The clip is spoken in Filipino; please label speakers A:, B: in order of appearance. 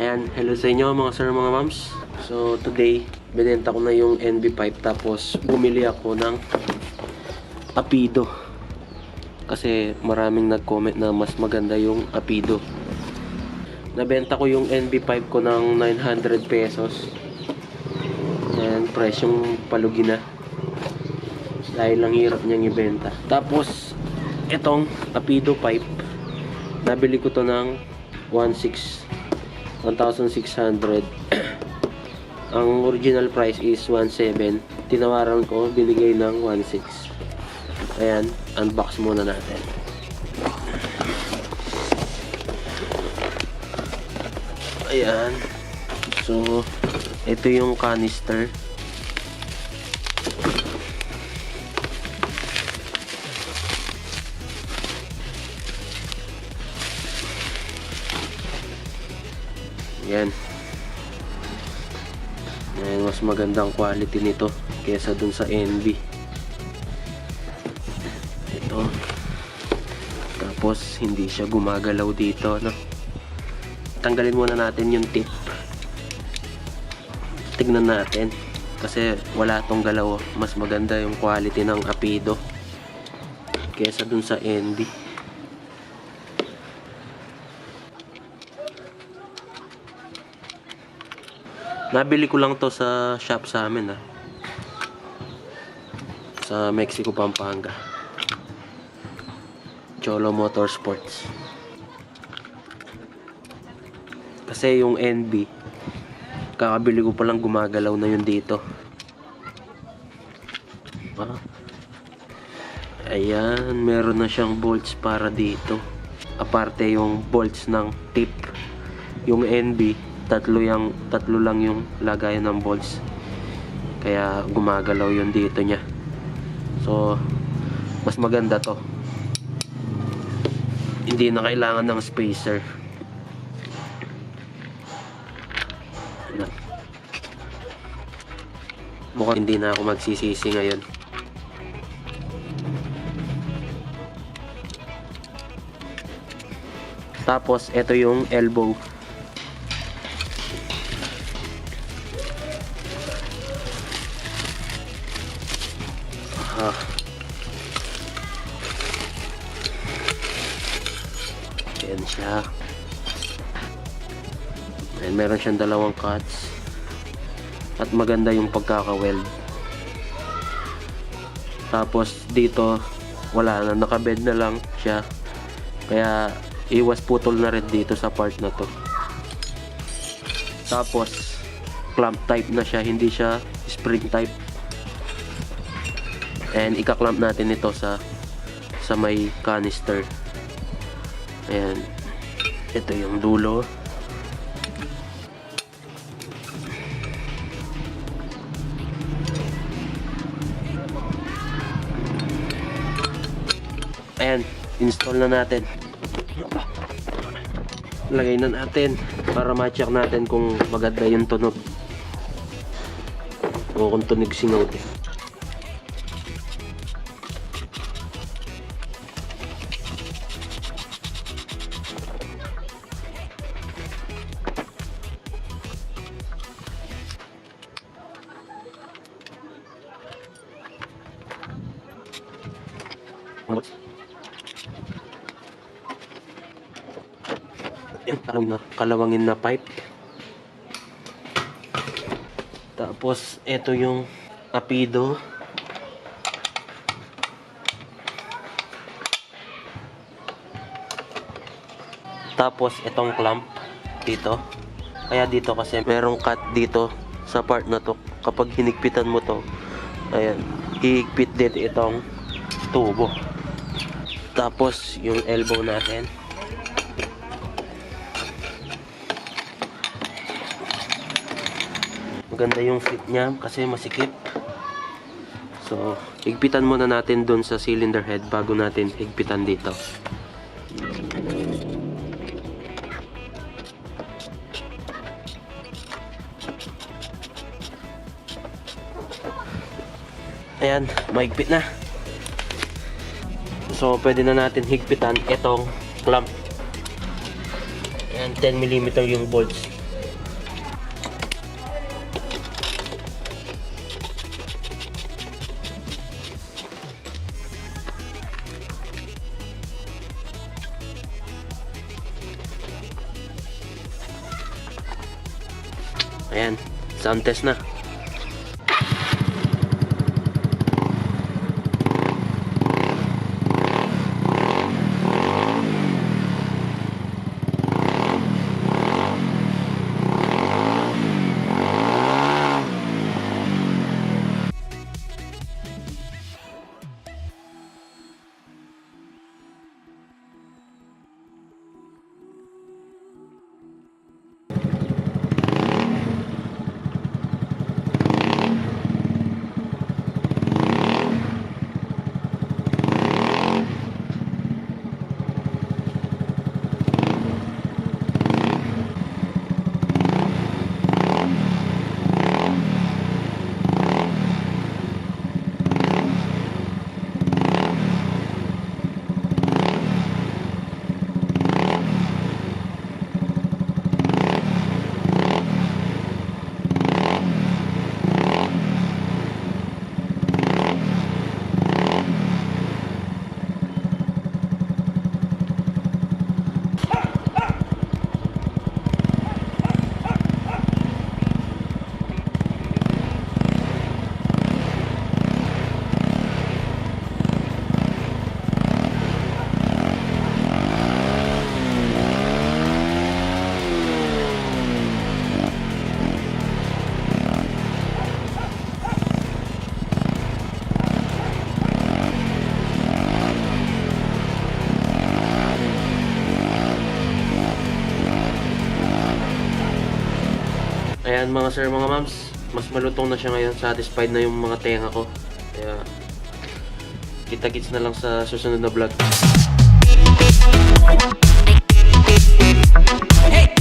A: Ayan, hello sa inyo mga sir, mga mams. So today, binenta ko na yung NB pipe tapos bumili ako ng Apido. Kasi maraming nag-comment na mas maganda yung Apido. Nabenta ko yung NB pipe ko ng 900 pesos. Ayan, presyong palugi na. Dahil lang hirap niyang ibenta. Tapos, itong Apido pipe, nabili ko to ng 1,600. Ang original price is 1,700. Tinawaran ko, binigay ng 1,600. Ayan, unbox muna natin. Ayan. So, ito yung canister. Yan. Ayan, mas magandang quality nito kaysa dun sa NB. Ito. Tapos hindi siya gumagalaw dito, no? Tanggalin muna natin yung tip. Tignan natin kasi wala tong galaw. Mas maganda yung quality ng Apido kaysa dun sa NB. Nabili ko lang to sa shop sa amin, sa Mexico, Pampanga. Cholo Motorsports. Kasi yung NB, kakabili ko palang gumagalaw na yun dito. Ayan, meron na siyang bolts para dito. Aparte yung bolts ng tip. Yung NB, tatlo lang yung lagayan ng bolts, kaya gumagalaw yun dito niya. So mas maganda to, hindi na kailangan ng spacer. Mukhang hindi na ako magsisisi ngayon. Tapos ito yung elbow. Ayan siya. Ayan, meron siyang dalawang cuts. At maganda yung pagkaka-weld. Tapos dito, wala na. Nakabed na lang siya. Kaya iwas putol na rin dito sa part na to. Tapos, clamp type na siya. Hindi siya spring type. And ika-clamp natin ito sa may canister. Ayan. Ito yung dulo. Ayan. Install na natin. Lagay na natin para ma-check natin kung maganda yung tunog o kung tunog singaw din. Yan, kalawangin na pipe. Tapos ito yung Apido. Tapos itong clamp dito. Kaya dito kasi merong cut dito sa part na to. Kapag hinigpitan mo to, ayan, hihigpit din itong tubo. Tapos yung elbow natin. Maganda yung fit niya kasi masikip. So, higpitan muna natin dun sa cylinder head bago natin higpitan dito. Ayan, mahigpit na. So, pwede na natin higpitan itong clamp. Ayan, 10mm yung bolts. Ayan, sound test na. Ayan mga sir, mga ma'ams, mas malutong na siya ngayon. Satisfied na yung mga tenga ko. Kaya kita-kits na lang sa susunod na vlog. Hey!